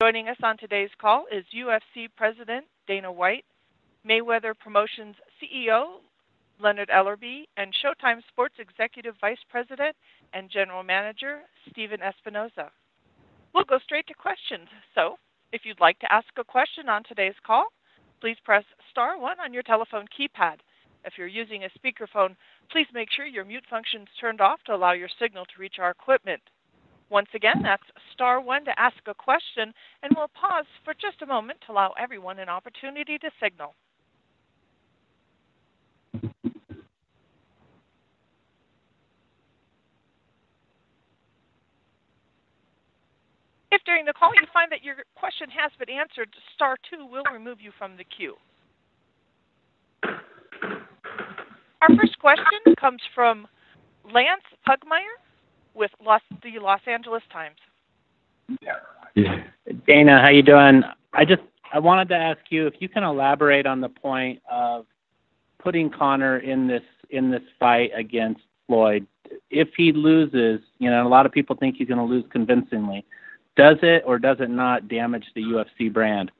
Joining us on today's call is UFC President Dana White, Mayweather Promotions CEO Leonard Ellerbe, and Showtime Sports Executive Vice President and General Manager Stephen Espinoza. We'll go straight to questions. So, if you'd like to ask a question on today's call, please press star 1 on your telephone keypad. If you're using a speakerphone, please make sure your mute function is turned off to allow your signal to reach our equipment. Once again, that's star 1 to ask a question, and we'll pause for just a moment to allow everyone an opportunity to signal. If during the call you find that your question has been answered, star 2 will remove you from the queue. Our first question comes from Lance Pugmire with the Los Angeles Times. Dana, how you doing? I wanted to ask you if you can elaborate on the point of putting Conor in this fight against Floyd. If he loses, a lot of people think he's going to lose convincingly. Does it or does it not damage the UFC brand?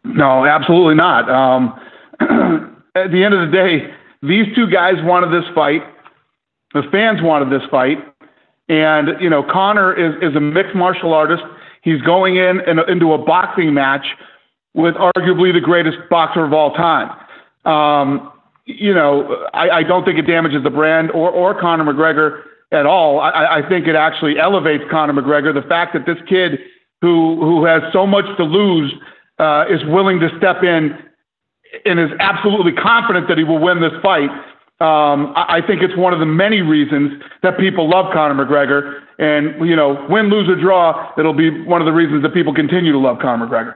No, absolutely not. At the end of the day, these two guys wanted this fight. The fans wanted this fight. And, Conor is a mixed martial artist. He's going into a boxing match with arguably the greatest boxer of all time. I don't think it damages the brand or Conor McGregor at all. I think it actually elevates Conor McGregor. The fact that this kid who has so much to lose is willing to step in and is absolutely confident that he will win this fight. I think it's one of the many reasons that people love Conor McGregor. And, win, lose, or draw, it'll be one of the reasons that people continue to love Conor McGregor.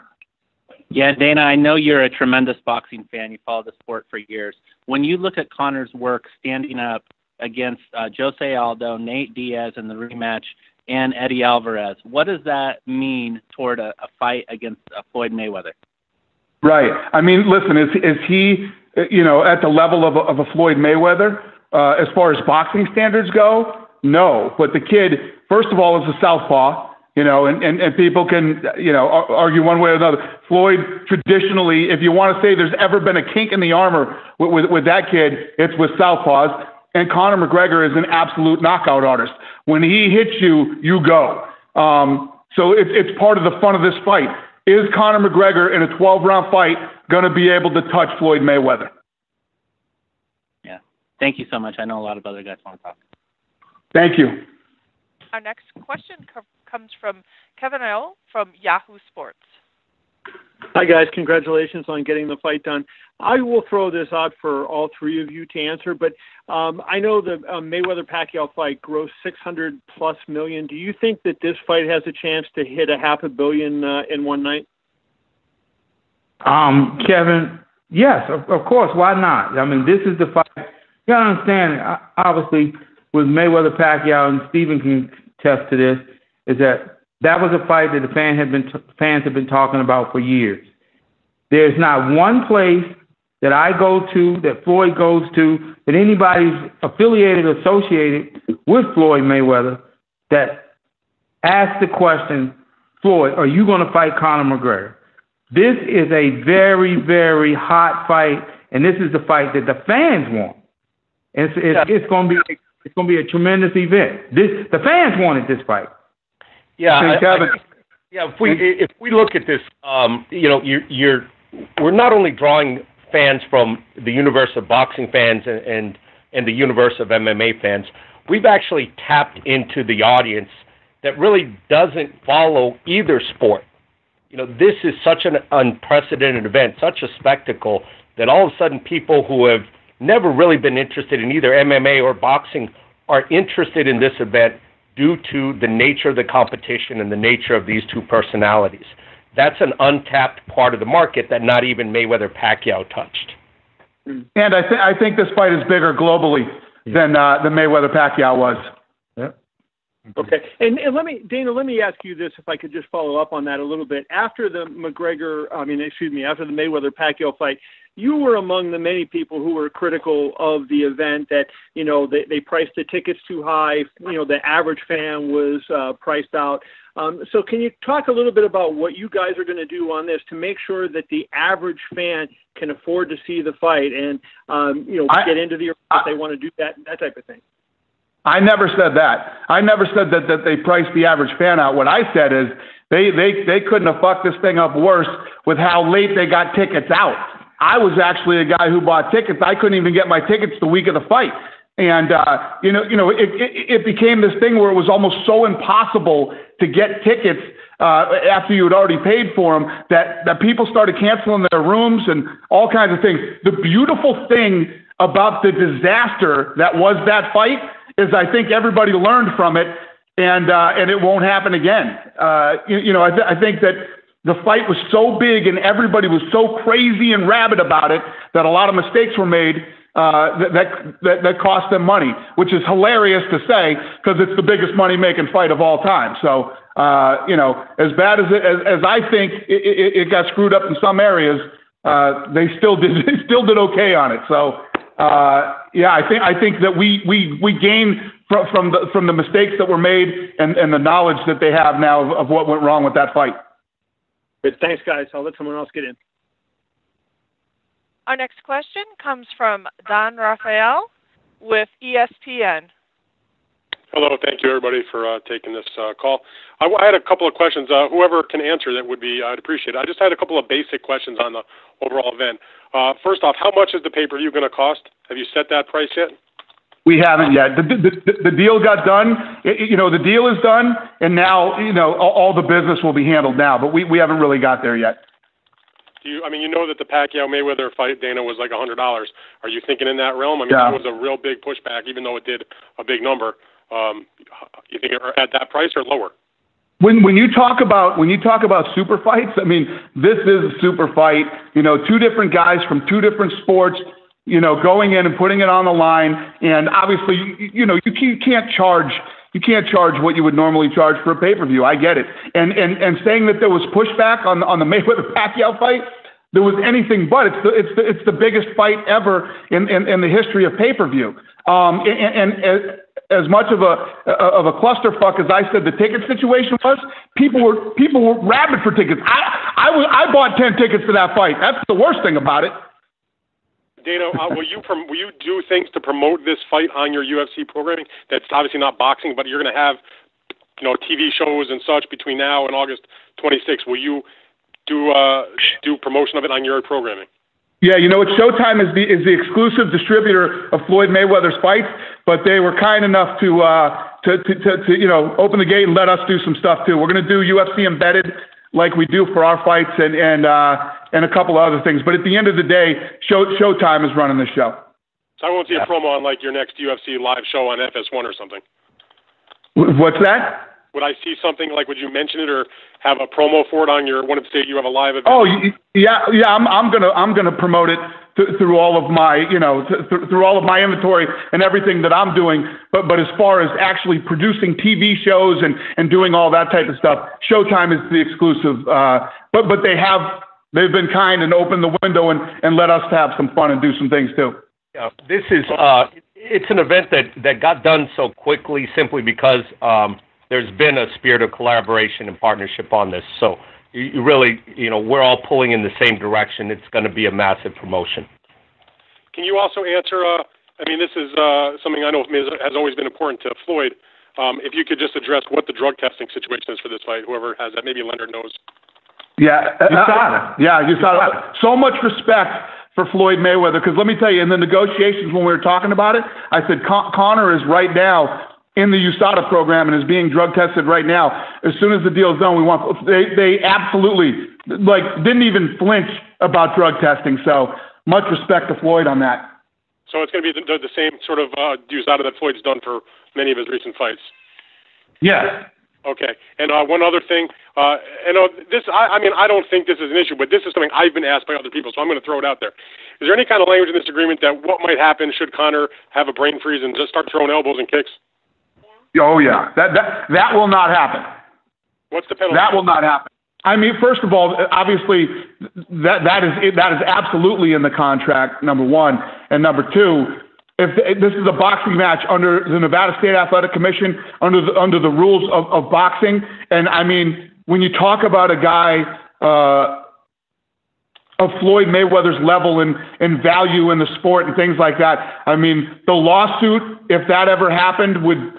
Yeah, Dana, I know you're a tremendous boxing fan. You followed the sport for years. When you look at Conor's work standing up against Jose Aldo, Nate Diaz in the rematch, and Eddie Alvarez, what does that mean toward a fight against Floyd Mayweather? Right. I mean, listen, is he, at the level of a Floyd Mayweather as far as boxing standards go? No. But the kid, first of all, is a southpaw, and people can, argue one way or another. Floyd, traditionally, if you want to say there's ever been a kink in the armor with that kid, it's with southpaws. And Conor McGregor is an absolute knockout artist. When he hits you, you go. So it's part of the fun of this fight. Is Conor McGregor in a 12-round fight going to be able to touch Floyd Mayweather? Yeah. Thank you so much. I know a lot of other guys want to talk. Thank you. Our next question comes from Kevin Owell from Yahoo Sports. Hi, guys. Congratulations on getting the fight done. I will throw this out for all three of you to answer, but I know the Mayweather-Pacquiao fight grossed $600+ million. Do you think that this fight has a chance to hit $500 million in one night? Kevin, yes, of course. Why not? I mean, this is the fight. You got to understand, obviously, with Mayweather-Pacquiao, and Stephen can attest to this, is that was a fight that the fans have been talking about for years. There's not one place that I go to, that Floyd goes to, that anybody's affiliated or associated with Floyd Mayweather that asks the question, Floyd, are you going to fight Conor McGregor? This is a very, very hot fight, and this is the fight that the fans want. It's going to be a tremendous event. The fans wanted this fight. Yeah, if we look at this, we're not only drawing fans from the universe of boxing fans and the universe of MMA fans. We've actually tapped into the audience that really doesn't follow either sport. This is such an unprecedented event, such a spectacle, that all of a sudden people who have never really been interested in either MMA or boxing are interested in this event due to the nature of the competition and the nature of these two personalities. That's an untapped part of the market that not even Mayweather-Pacquiao touched. And I think this fight is bigger globally than Mayweather-Pacquiao was. Yep. Okay. And Dana, let me ask you this, if I could just follow up on that a little bit. After the after the Mayweather-Pacquiao fight, you were among the many people who were critical of the event, that, they priced the tickets too high. The average fan was priced out. So can you talk a little bit about what you guys are going to do on this to make sure that the average fan can afford to see the fight and, get into the arena if they want to do that type of thing? I never said that. I never said that they priced the average fan out. What I said is they couldn't have fucked this thing up worse with how late they got tickets out. I was actually a guy who bought tickets. I couldn't even get my tickets the week of the fight. And, it became this thing where it was almost so impossible to get tickets after you had already paid for them that people started canceling their rooms and all kinds of things. The beautiful thing about the disaster that was that fight is I think everybody learned from it, and it won't happen again. I think that the fight was so big and everybody was so crazy and rabid about it that a lot of mistakes were made that cost them money, which is hilarious to say because it's the biggest money-making fight of all time. So, as bad as I think it got screwed up in some areas, they still did okay on it. So, I think that we gained from the mistakes that were made and the knowledge that they have now of what went wrong with that fight. Good. Thanks, guys. I'll let someone else get in. Our next question comes from Don Rafael with ESPN. Hello. Thank you, everybody, for taking this call. I had a couple of questions. Whoever can answer that I'd appreciate it. I just had a couple of basic questions on the overall event. First off, how much is the pay-per-view going to cost? Have you set that price yet? We haven't yet. The deal got done. The deal is done, and now, all the business will be handled now, but we haven't really got there yet. That the Pacquiao-Mayweather fight, Dana, was like $100. Are you thinking in that realm? Yeah. That was a real big pushback, even though it did a big number. You think it at that price or lower? When you talk about super fights, this is a super fight. Two different guys from two different sports, going in and putting it on the line. And obviously, you can't charge what you would normally charge for a pay-per-view. I get it. And saying that there was pushback on the Mayweather-Pacquiao fight, there was anything but. It's the biggest fight ever in the history of pay-per-view. And as much of a clusterfuck as I said the ticket situation was, people were rabid for tickets. I bought 10 tickets for that fight. That's the worst thing about it. Dana, will you do things to promote this fight on your UFC programming? That's obviously not boxing, but you're going to have, TV shows and such between now and August 26th. Will you do promotion of it on your programming? Yeah, Showtime is the exclusive distributor of Floyd Mayweather's fights, but they were kind enough to open the gate and let us do some stuff too. We're going to do UFC embedded like we do for our fights and a couple of other things. But at the end of the day, Showtime is running the show. So I won't see a promo on like your next UFC live show on FS1 or something. What's that? Would I see something like? Would you mention it or have a promo for it on your one of the state you have a live event? Oh yeah. I'm gonna promote it through all of my through all of my inventory and everything that I'm doing. But as far as actually producing TV shows and doing all that type of stuff, Showtime is the exclusive. But they've been kind and opened the window and let us have some fun and do some things too. Yeah, this is it's an event that got done so quickly simply because there's been a spirit of collaboration and partnership on this. So you really, we're all pulling in the same direction. It's going to be a massive promotion. Can you also answer, this is something I know has always been important to Floyd. If you could just address what the drug testing situation is for this fight, whoever has that, maybe Leonard knows. Yeah, USADA. So much respect for Floyd Mayweather, because let me tell you, in the negotiations when we were talking about it, I said Conor is right now in the USADA program and is being drug tested right now. As soon as the deal is done, they absolutely didn't even flinch about drug testing. So much respect to Floyd on that. So it's going to be the same sort of USADA that Floyd's done for many of his recent fights. Yes. Okay. And one other thing, I don't think this is an issue, but this is something I've been asked by other people, so I'm going to throw it out there. Is there any kind of language in this agreement that what might happen should Conor have a brain freeze and just start throwing elbows and kicks? Oh yeah, that will not happen. What's the penalty? That will not happen. First of all, obviously, that is absolutely in the contract. Number one, and number two, if this is a boxing match under the Nevada State Athletic Commission, under the rules of boxing. And I mean, when you talk about a guy of Floyd Mayweather's level and value in the sport and things like that, I mean, the lawsuit, if that ever happened, would,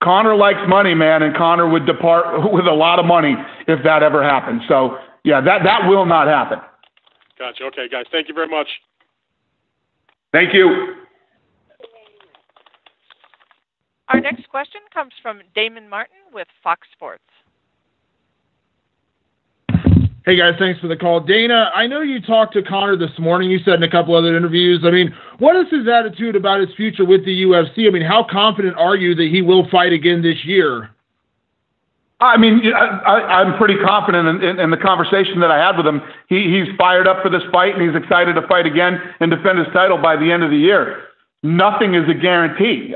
Conor likes money, man, and Conor would depart with a lot of money if that ever happened. So, yeah, that will not happen. Gotcha. Okay, guys, thank you very much. Thank you. Our next question comes from Damon Martin with Fox Sports. Hey, guys, thanks for the call. Dana, I know you talked to Conor this morning. You said in a couple other interviews. I mean, what is his attitude about his future with the UFC? I mean, how confident are you that he will fight again this year? I mean, I'm pretty confident in the conversation that I had with him. He's fired up for this fight, and he's excited to fight again and defend his title by the end of the year. Nothing is a guarantee.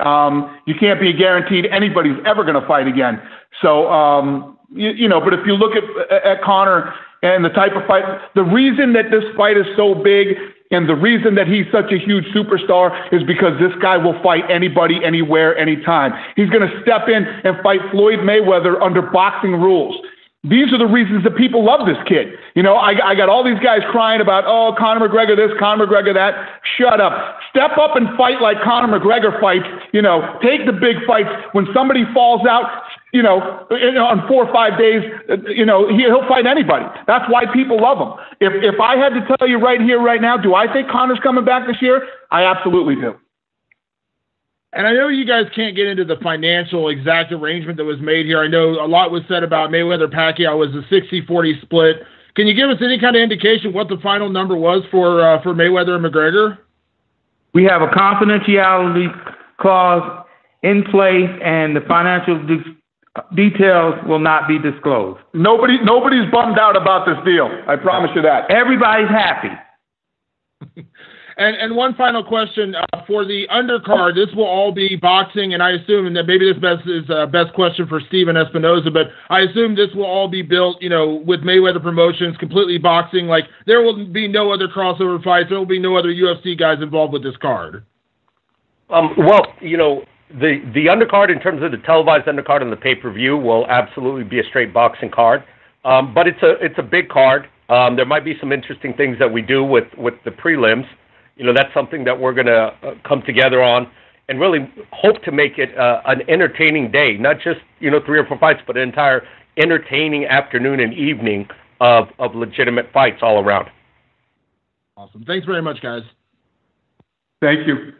You can't be guaranteed anybody's ever going to fight again. So, but if you look at Conor and the type of fight, the reason that this fight is so big and the reason that he's such a huge superstar is because this guy will fight anybody, anywhere, anytime. He's going to step in and fight Floyd Mayweather under boxing rules. These are the reasons that people love this kid. I got all these guys crying about, Conor McGregor this, Conor McGregor that. Shut up. Step up and fight like Conor McGregor fights. Take the big fights. When somebody falls out, on 4 or 5 days, he'll fight anybody. That's why people love him. If I had to tell you right here, right now, do I think Conor's coming back this year? I absolutely do. And I know you guys can't get into the financial exact arrangement that was made here. I know a lot was said about Mayweather-Pacquiao was a 60-40 split. Can you give us any kind of indication what the final number was for Mayweather and McGregor? We have a confidentiality clause in place, and the financial details will not be disclosed. Nobody's bummed out about this deal. I promise you that. Everybody's happy. And one final question for the undercard. This will all be boxing, and I assume, and that maybe this is best question for Steven Espinoza, but I assume this will all be built, with Mayweather Promotions, completely boxing. Like, there will be no other crossover fights. There will be no other UFC guys involved with this card. The undercard, in terms of the televised undercard and the pay-per-view, will absolutely be a straight boxing card. But it's a big card. There might be some interesting things that we do with the prelims. That's something that we're going to come together on and really hope to make it an entertaining day, not just 3 or 4 fights, but an entire entertaining afternoon and evening of legitimate fights all around. Awesome. Thanks very much, guys. Thank you.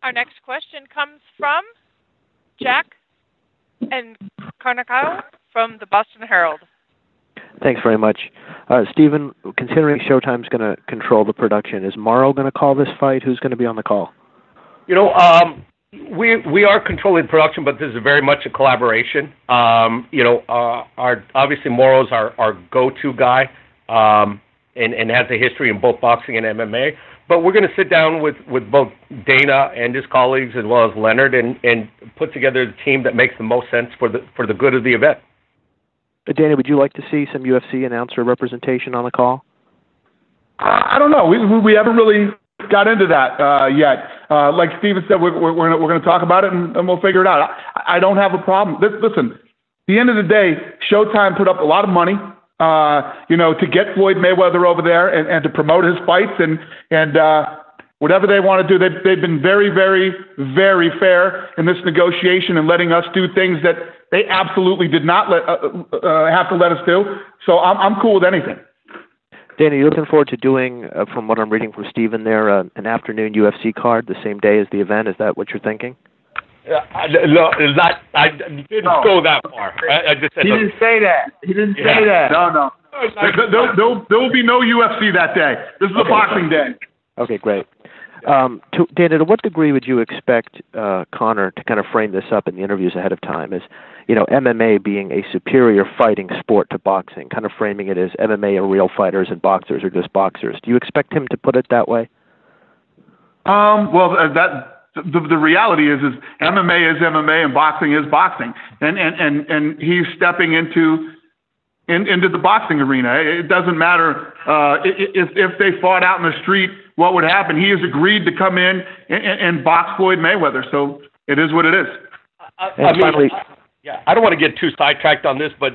Our next question comes from Jack and Carnacao from the Boston Herald. Thanks very much. Stephen, considering Showtime's going to control the production, is Morrow going to call this fight? Who's going to be on the call? We are controlling the production, but this is very much a collaboration. Obviously Morrow's our go-to guy, and has a history in both boxing and MMA. But we're going to sit down with both Dana and his colleagues, as well as Leonard, and put together the team that makes the most sense for the good of the event. Dana, would you like to see some UFC announcer representation on the call? I don't know. We haven't really got into that yet. Like Steven said, we're going to talk about it and we'll figure it out. I don't have a problem. Listen, at the end of the day, Showtime put up a lot of money, to get Floyd Mayweather over there and to promote his fights and whatever they want to do. They've been very, very, very fair in this negotiation and letting us do things that they absolutely did not have to let us do. So I'm cool with anything. Dana, you're looking forward to doing, from what I'm reading from Steven there, an afternoon UFC card the same day as the event. Is that what you're thinking? No, it's not. I didn't go that far. I just said, he didn't say that. He didn't say that. No. There will be no UFC that day. This is a boxing day. Okay, great. Dana, to what degree would you expect Conor to kind of frame this up in the interviews ahead of time as, MMA being a superior fighting sport to boxing, kind of framing it as MMA are real fighters and boxers are just boxers? Do you expect him to put it that way? Well, the reality is MMA is MMA and boxing is boxing, and he's stepping into into the boxing arena. It doesn't matter if they fought out in the street, what would happen. He has agreed to come in and box Floyd Mayweather, so it is what it is. I don't want to get too sidetracked on this, but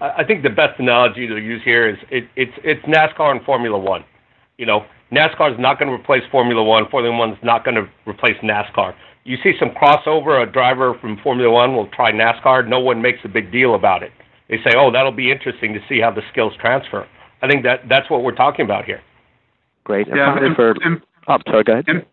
I think the best analogy to use here is it's NASCAR and Formula One. NASCAR is not going to replace Formula One. Formula One is not going to replace NASCAR. You see some crossover. A driver from Formula One will try NASCAR. No one makes a big deal about it. They say, "Oh, that'll be interesting to see how the skills transfer." I think that's what we're talking about here. Great. And sorry, go ahead.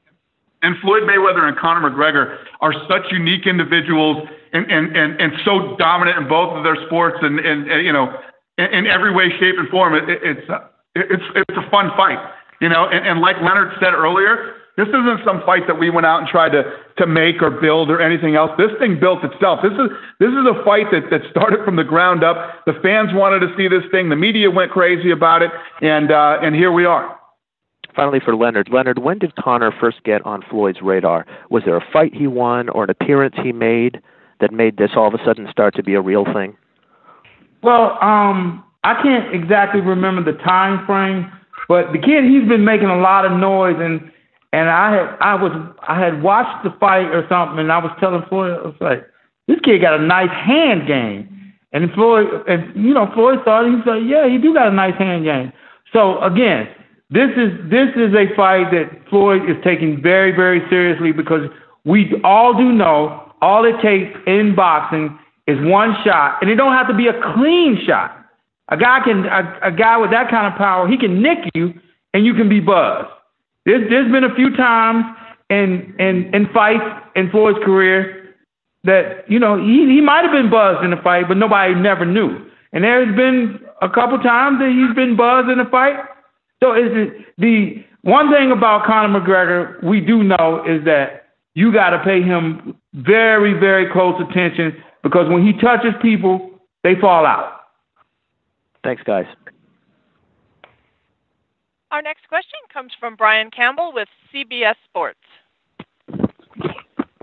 And Floyd Mayweather and Conor McGregor are such unique individuals and so dominant in both of their sports and in every way, shape, and form. It's a fun fight, and like Leonard said earlier, this isn't some fight that we went out and tried to make or build or anything else. This thing built itself. This is a fight that started from the ground up. The fans wanted to see this thing. The media went crazy about it, and here we are. Finally, for Leonard. Leonard, when did Conor first get on Floyd's radar? Was there a fight he won or an appearance he made that made this all of a sudden start to be a real thing? Well, I can't exactly remember the time frame, but the kid, he's been making a lot of noise, and I had watched the fight or something, and I was telling Floyd, I was like, this kid got a nice hand game. And Floyd thought, he said, yeah, he do got a nice hand game. So again, this is a fight that Floyd is taking very, very seriously, because we all do know all it takes in boxing is one shot, and it don't have to be a clean shot. A guy with that kind of power, he can nick you, and you can be buzzed. There's been a few times in fights in Floyd's career that he might have been buzzed in a fight, but nobody never knew. And there's been a couple times that he's been buzzed in a fight. So the one thing about Conor McGregor we do know is that you got to pay him very, very close attention, because when he touches people, they fall out. Thanks, guys. Our next question comes from Brian Campbell with CBS Sports.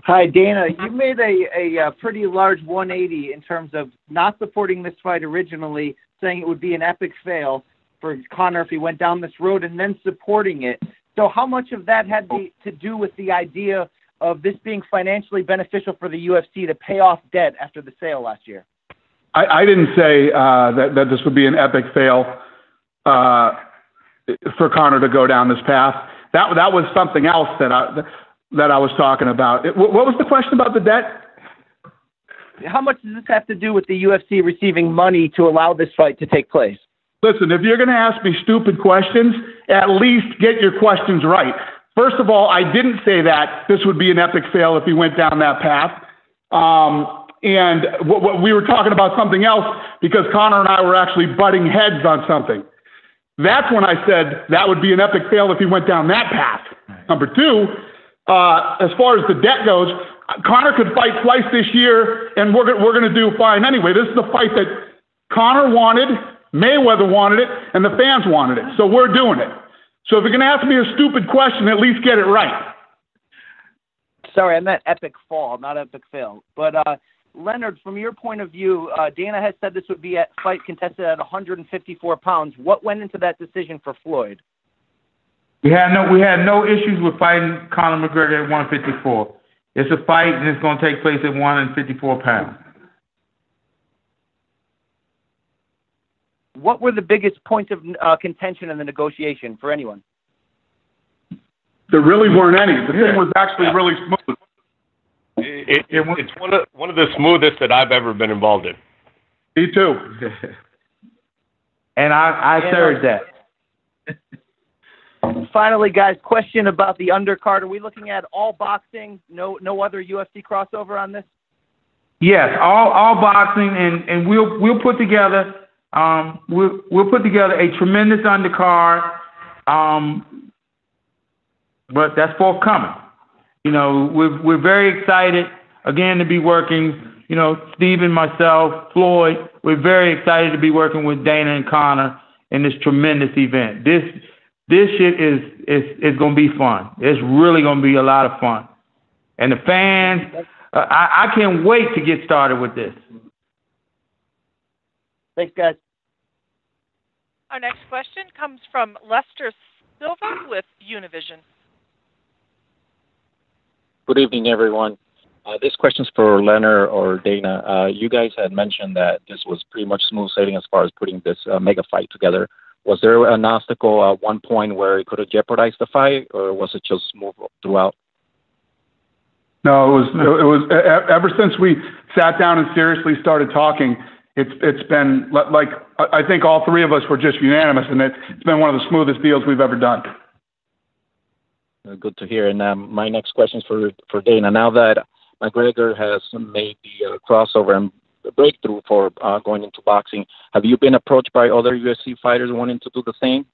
Hi, Dana. You made a pretty large 180 in terms of not supporting this fight originally, saying it would be an epic fail for Conor if he went down this road, and then supporting it. So how much of that had to do with the idea of this being financially beneficial for the UFC to pay off debt after the sale last year? I didn't say that this would be an epic fail for Conor to go down this path. That was something else that I was talking about. What was the question about the debt? How much does this have to do with the UFC receiving money to allow this fight to take place? Listen, if you're going to ask me stupid questions, at least get your questions right. First of all, I didn't say that this would be an epic fail if he went down that path. And what we were talking about something else, because Conor and I were actually butting heads on something. That's when I said that would be an epic fail if he went down that path. Number two, as far as the debt goes, Conor could fight twice this year, and we're going to do fine anyway. This is a fight that Conor wanted, Mayweather wanted it, and the fans wanted it. So we're doing it. So if you're going to ask me a stupid question, at least get it right. Sorry, I meant epic fall, not epic fail. But Leonard, from your point of view, Dana has said this would be a fight contested at 154 pounds. What went into that decision for Floyd? We had no issues with fighting Conor McGregor at 154. It's a fight, and it's going to take place at 154 pounds. What were the biggest points of contention in the negotiation for anyone? There really weren't any. The thing was actually really smooth. It's one of the smoothest that I've ever been involved in. Me too. And I served that. Finally, guys, question about the undercard. Are we looking at all boxing? No other UFC crossover on this? Yes, all boxing, and we'll put together we'll put together a tremendous undercard. But that's forthcoming. We're very excited again to be working. Steven, myself, Floyd. We're very excited to be working with Dana and Conor in this tremendous event. This shit is going to be fun. It's really going to be a lot of fun. And the fans, I can't wait to get started with this. Thanks, guys. Our next question comes from Lester Silva with Univision. Good evening, everyone. This question's for Leonard or Dana. You guys had mentioned that this was pretty much smooth sailing as far as putting this mega fight together. Was there an obstacle at one point where it could have jeopardized the fight, or was it just smooth throughout? No, it was ever since we sat down and seriously started talking. It's been like I think all three of us were just unanimous, and it's been one of the smoothest deals we've ever done. Good to hear. And my next question is for Dana. Now that McGregor has made the crossover and breakthrough for going into boxing, have you been approached by other UFC fighters wanting to do the same?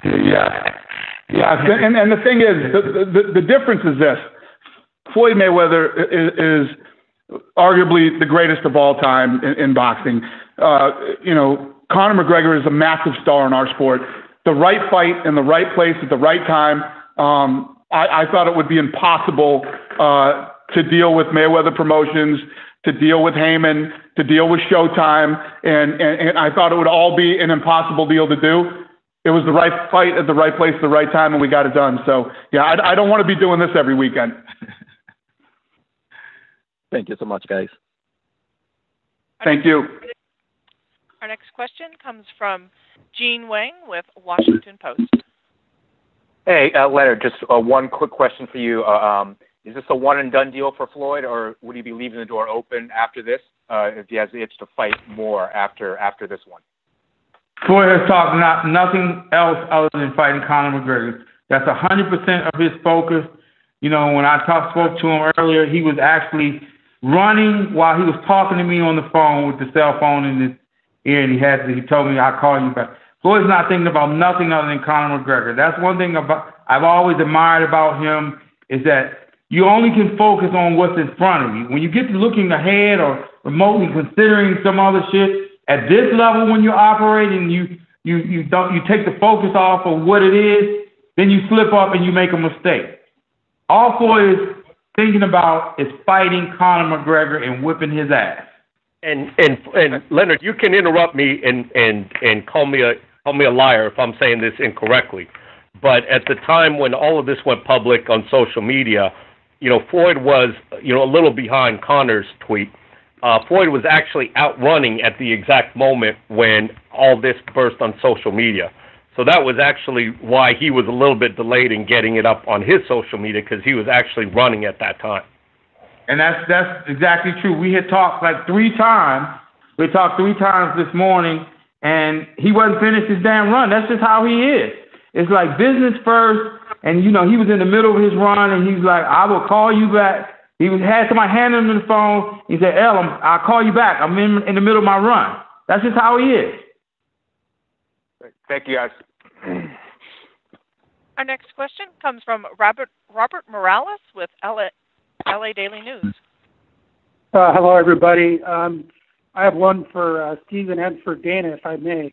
Yeah. And the thing is, the difference is this: Floyd Mayweather is arguably the greatest of all time in boxing. Conor McGregor is a massive star in our sport. The right fight in the right place at the right time. I thought it would be impossible to deal with Mayweather Promotions, to deal with Heyman, to deal with Showtime, and I thought it would all be an impossible deal to do. It was the right fight at the right place at the right time, and we got it done. So, yeah, I don't want to be doing this every weekend. Thank you so much, guys. Thank you. Our next question comes from Gene Wang with Washington Post. Hey, Leonard, just one quick question for you. Is this a one-and-done deal for Floyd, or would he be leaving the door open after this if he has the itch to fight more after this one? Floyd has talked nothing else other than fighting Conor McGregor. That's 100% of his focus. When I spoke to him earlier, he was actually running while he was talking to me on the phone with the cell phone in his ear, and he told me, I'll call you back. Floyd's not thinking about nothing other than Conor McGregor. That's one thing I've always admired about him, is that you only can focus on what's in front of you. When you get to looking ahead or remotely considering some other shit, at this level when you're operating, you take the focus off of what it is, then you slip up and you make a mistake. All Floyd is thinking about is fighting Conor McGregor and whipping his ass. And Leonard, you can interrupt me and call me a liar if I'm saying this incorrectly. But at the time when all of this went public on social media, Floyd was, a little behind Conor's tweet. Floyd was actually outrunning at the exact moment when all this burst on social media. So that was actually why he was a little bit delayed in getting it up on his social media, because he was actually running at that time. And that's exactly true. We had talked like 3 times. We talked 3 times this morning, and he wasn't finished his damn run. That's just how he is. It's like business first, and he was in the middle of his run, and he's like, I will call you back. He had somebody hand him the phone. He said, I'll call you back. I'm in the middle of my run. That's just how he is. Thank you, guys. Our next question comes from Robert Morales with LA Daily News. Hello, everybody. I have one for Stephen and for Dana, if I may.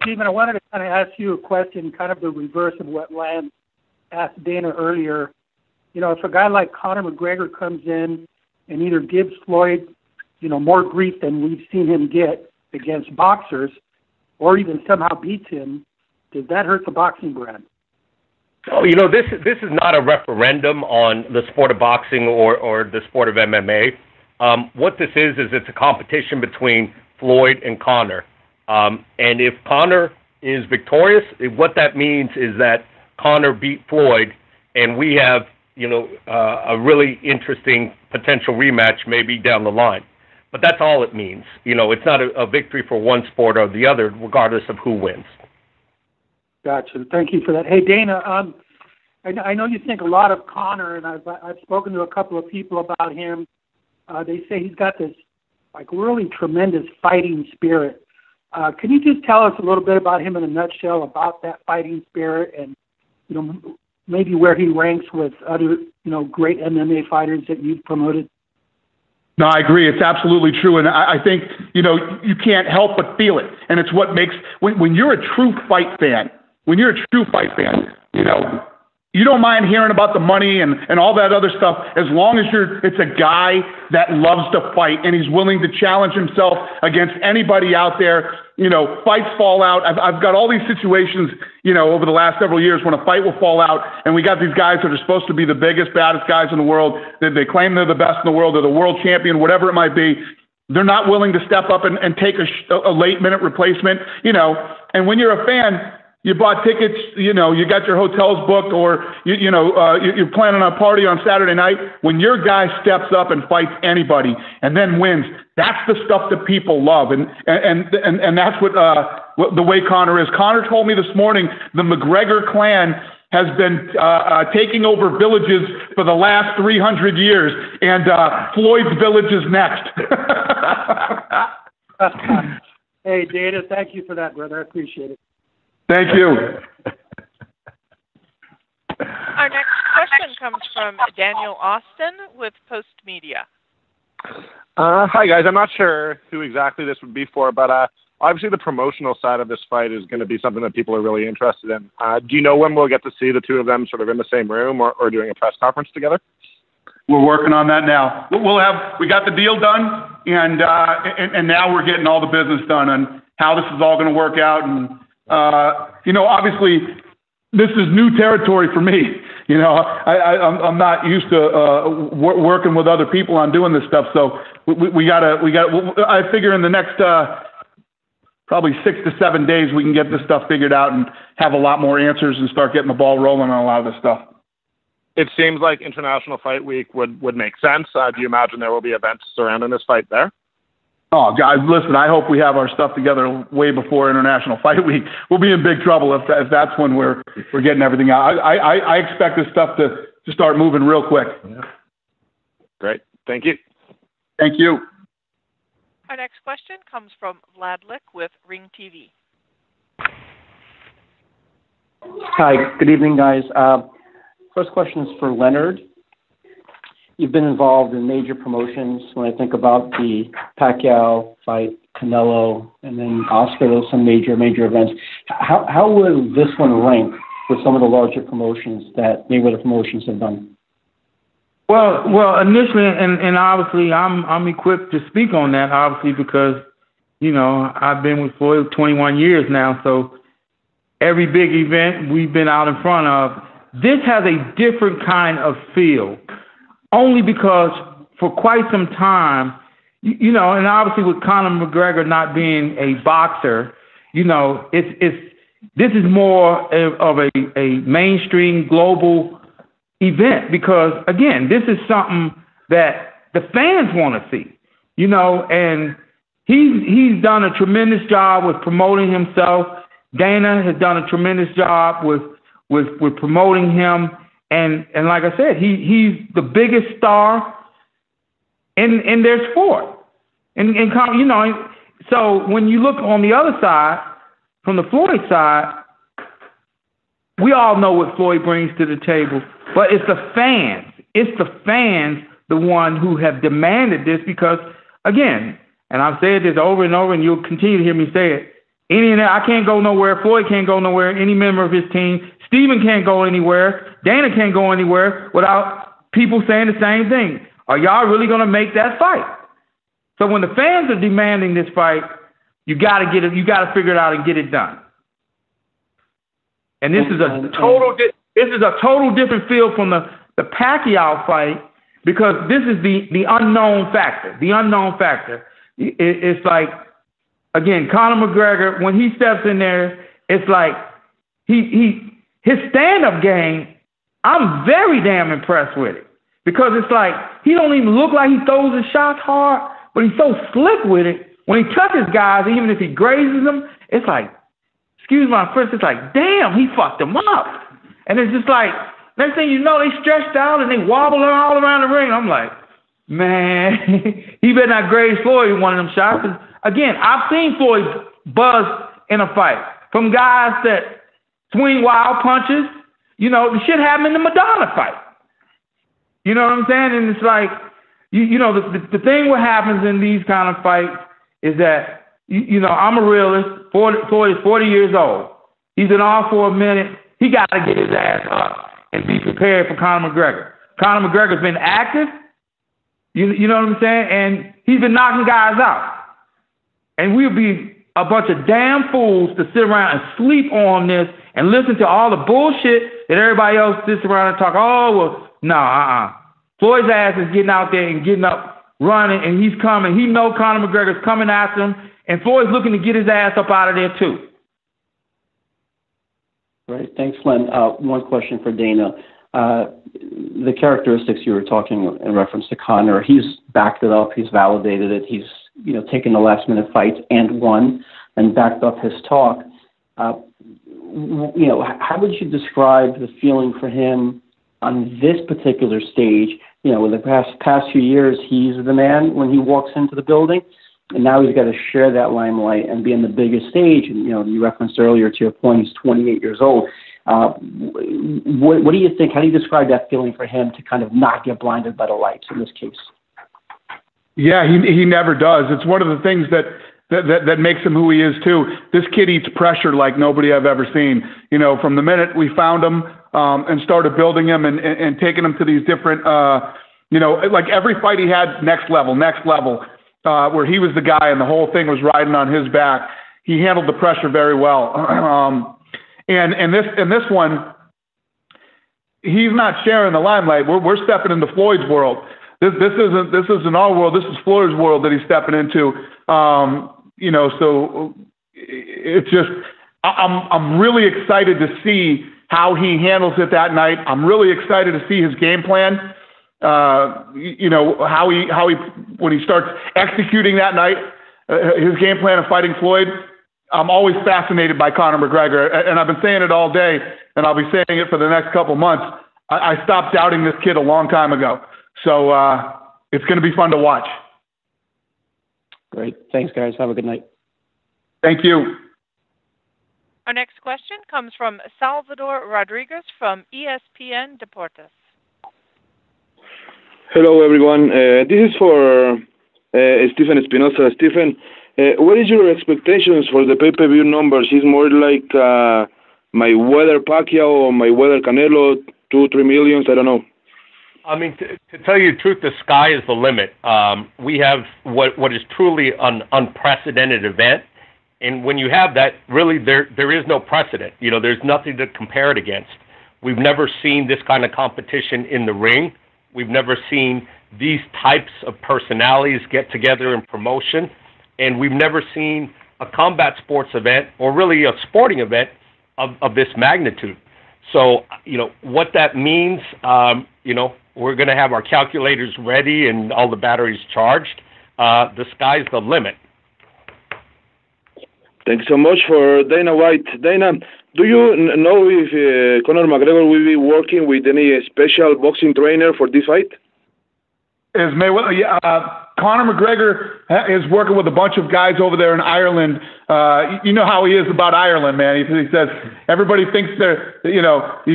Stephen, I wanted to kind of ask you a question, kind of the reverse of what Lance asked Dana earlier. If a guy like Conor McGregor comes in and either gives Floyd, more grief than we've seen him get against boxers, or even somehow beats him, does that hurt the boxing brand? Oh, this is not a referendum on the sport of boxing or the sport of MMA. What this is it's a competition between Floyd and Conor. And if Conor is victorious, what that means is that Conor beat Floyd, and we have, a really interesting potential rematch maybe down the line. But that's all it means. It's not a victory for one sport or the other, regardless of who wins. Gotcha. Thank you for that. Hey, Dana, I know you think a lot of Conor, and I've spoken to a couple of people about him. They say he's got this really tremendous fighting spirit. Can you just tell us a little bit about him in a nutshell, about that fighting spirit, and maybe where he ranks with other great MMA fighters that you've promoted? No, I agree. It's absolutely true. And I think, you can't help but feel it. And it's what makes, when you're a true fight fan, you don't mind hearing about the money and all that other stuff, as long as it's a guy that loves to fight and he's willing to challenge himself against anybody out there. fights fall out. I've got all these situations, over the last several years when a fight will fall out, and we got these guys that are supposed to be the biggest, baddest guys in the world. They claim they're the best in the world. They're the world champion, whatever it might be. They're not willing to step up and take a late-minute replacement, And when you're a fan, you bought tickets, you got your hotels booked, or you're planning on a party on Saturday night. When your guy steps up and fights anybody and then wins, that's the stuff that people love, and that's what the way Conor is. Conor told me this morning the McGregor clan has been taking over villages for the last 300 years, and Floyd's village is next. Hey, Dana, thank you for that, brother. I appreciate it. Thank you. Our next question comes from Daniel Austin with Post Media. Hi, guys. I'm not sure who exactly this would be for, but obviously the promotional side of this fight is going to be something that people are really interested in. Do you know when we'll get to see the two of them sort of in the same room or doing a press conference together? We're working on that now. We got the deal done, and now we're getting all the business done on how this is all going to work out. And obviously, this is new territory for me. I'm not used to working with other people on doing this stuff. So we gotta. I figure in the next probably 6 to 7 days we can get this stuff figured out and have a lot more answers and start getting the ball rolling on a lot of this stuff. It seems like International Fight Week would make sense. Do you imagine there will be events surrounding this fight there? Oh, guys, listen, I hope we have our stuff together way before International Fight Week. We'll be in big trouble if that's when we're getting everything out. I expect this stuff to start moving real quick. Yeah. Great. Thank you. Thank you. Our next question comes from Vlad Lick with Ring TV. Hi, good evening, guys. First question is for Leonard. You've been involved in major promotions. When I think about the Pacquiao fight, Canelo, and then Oscar, those some major events. How will this one rank with some of the larger promotions that Mayweather Promotions have done? Well, initially, and obviously, I'm equipped to speak on that, obviously, because I've been with Floyd 21 years now. So every big event we've been out in front of. This has a different kind of feel, only because for quite some time, and obviously with Conor McGregor not being a boxer, this is more of a mainstream global event because, again, this is something that the fans want to see, and he's done a tremendous job with promoting himself. Dana has done a tremendous job with promoting him, and like I said, he's the biggest star in their sport, and so when you look on the other side, from the Floyd side, we all know what Floyd brings to the table, but it's the fans, the one who have demanded this because, again, and I've said this over and over, and you'll continue to hear me say it. I can't go nowhere. Floyd can't go nowhere. Any member of his team. Stephen can't go anywhere. Dana can't go anywhere without people saying the same thing. Are y'all really going to make that fight? So when the fans are demanding this fight, you got to get it. You got to figure it out and get it done. And this is a total different feel from the Pacquiao fight because this is the unknown factor. The unknown factor. It's like, again, Conor McGregor, when he steps in there, it's like his stand-up game, I'm very damn impressed with it. Because it's like, he don't even look like he throws his shots hard, but he's so slick with it. When he touches guys, even if he grazes them, it's like, excuse my French, it's like, damn, he fucked them up. And it's just like, next thing you know, they stretched out and they wobbling all around the ring. I'm like, man, he better not graze Floyd with one of them shots. Again, I've seen Floyd buzz in a fight from guys that swing wild punches. The shit happened in the Madonna fight. You know what I'm saying? And it's like, the thing what happens in these kind of fights is that, I'm a realist. Floyd is 40 years old. He's been off for a minute. He got to get his ass up and be prepared for Conor McGregor. Conor McGregor's been active. You know what I'm saying? And he's been knocking guys out. And we'll be a bunch of damn fools to sit around and sleep on this and listen to all the bullshit that everybody else sits around and talk. Oh, well, no, Floyd's ass is getting out there and getting up, running, and he's coming. He knows Conor McGregor's coming after him, and Floyd's looking to get his ass up out of there too. Right. Thanks, Len. One question for Dana. The characteristics you were talking in reference to Conor, he's backed it up. He's validated it. He's taken the last-minute fights and won and backed up his talk. How would you describe the feeling for him on this particular stage? In the past few years, he's the man when he walks into the building, and now he's got to share that limelight and be on the biggest stage. And, you referenced earlier to your point, he's 28 years old. What do you think? How do you describe that feeling for him to kind of not get blinded by the lights in this case? Yeah, he never does. It's one of the things that makes him who he is too. This kid eats pressure like nobody I've ever seen. From the minute we found him and started building him and taking him to these different, like every fight he had, next level, where he was the guy and the whole thing was riding on his back. He handled the pressure very well. And this one, he's not sharing the limelight. We're stepping into Floyd's world. This isn't our world. This is Floyd's world that he's stepping into. So it's just I'm really excited to see how he handles it that night. I'm really excited to see his game plan. How he when he starts executing that night, his game plan of fighting Floyd. I'm always fascinated by Conor McGregor, and I've been saying it all day, and I'll be saying it for the next couple months. I stopped doubting this kid a long time ago. So it's going to be fun to watch. Great. Thanks, guys. Have a good night. Thank you. Our next question comes from Salvador Rodriguez from ESPN Deportes. Hello, everyone. This is for Stephen Espinoza. Stephen, what is your expectations for the pay-per-view numbers? Is more like Mayweather Pacquiao or Mayweather Canelo, 2-3 millions? I don't know. I mean, to tell you the truth, the sky is the limit. We have what is truly an unprecedented event, and when you have that, really there is no precedent. There's nothing to compare it against. We've never seen this kind of competition in the ring. We've never seen these types of personalities get together in promotion, and we've never seen a combat sports event or really a sporting event of this magnitude. So, what that means, we're going to have our calculators ready and all the batteries charged. The sky's the limit. Thanks so much for Dana White. Dana, do you know if Conor McGregor will be working with any special boxing trainer for this fight? Is Mayweather? Yeah, Conor McGregor is working with a bunch of guys over there in Ireland. You know how he is about Ireland, man. He says everybody thinks you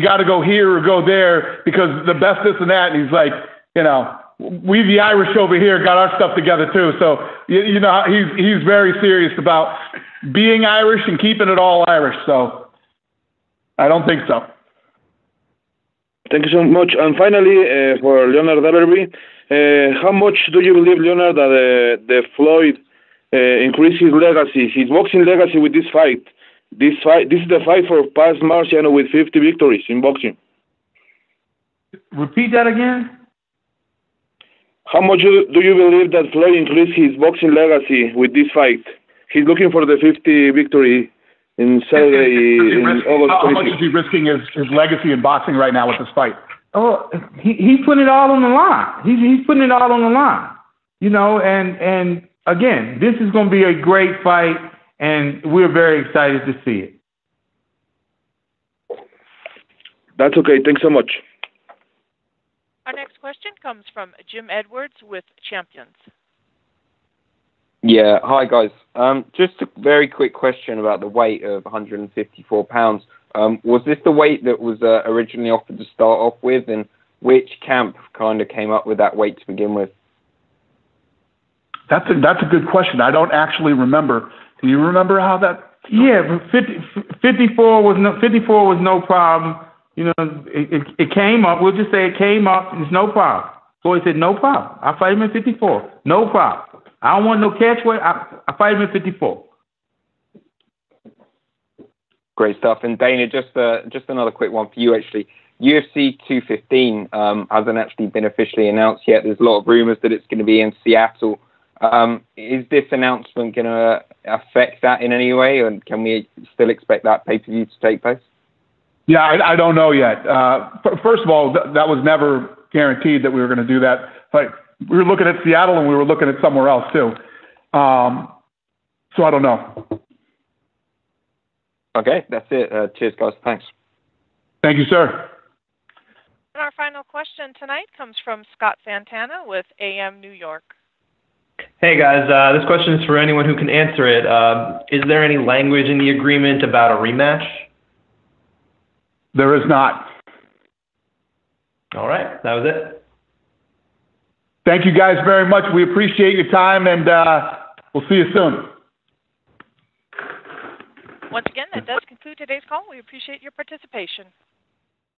got to go here or go there because the best this and that. And he's like, we the Irish over here got our stuff together too. So he's very serious about being Irish and keeping it all Irish. So I don't think so. Thank you so much. And finally, for Leonard Ellerbe, how much do you believe, Leonard, that the Floyd increase his legacy, his boxing legacy with this fight? This is the fight for Paz Marciano with 50 victories in boxing. Repeat that again. How much do you believe that Floyd increased his boxing legacy with this fight? He's looking for the 50 victory in Saturday in August 26th. How much is he risking his legacy in boxing right now with this fight? Oh, he's putting it all on the line. He's putting it all on the line. And again, this is going to be a great fight, and we're very excited to see it. That's okay. Thanks so much. Our next question comes from Jim Edwards with Champions. Yeah, hi guys. Just a very quick question about the weight of 154 pounds. Was this the weight that was originally offered to start off with, and which camp kind of came up with that weight to begin with? That's a good question. I don't actually remember. Do you remember how that? Yeah, 54 was no problem. It came up. We'll just say it came up. It's no problem. Floyd said, no problem. I'll fight him at 54. No problem. I don't want no catch weight. I fight him at 54. Great stuff. And Dana, just another quick one for you, actually. UFC 215 hasn't actually been officially announced yet. There's a lot of rumors that it's going to be in Seattle. Is this announcement going to affect that in any way, and can we still expect that pay-per-view to take place? Yeah, I don't know yet. First of all, that was never guaranteed that we were going to do that. Like, we were looking at Seattle and we were looking at somewhere else too. So I don't know. Okay, that's it. Cheers, guys. Thanks. Thank you, sir. And our final question tonight comes from Scott Santana with AM New York. Hey guys, this question is for anyone who can answer it. Is there any language in the agreement about a rematch? There is not. All right, that was it. Thank you guys very much. We appreciate your time, and we'll see you soon. Once again, that does conclude today's call. We appreciate your participation.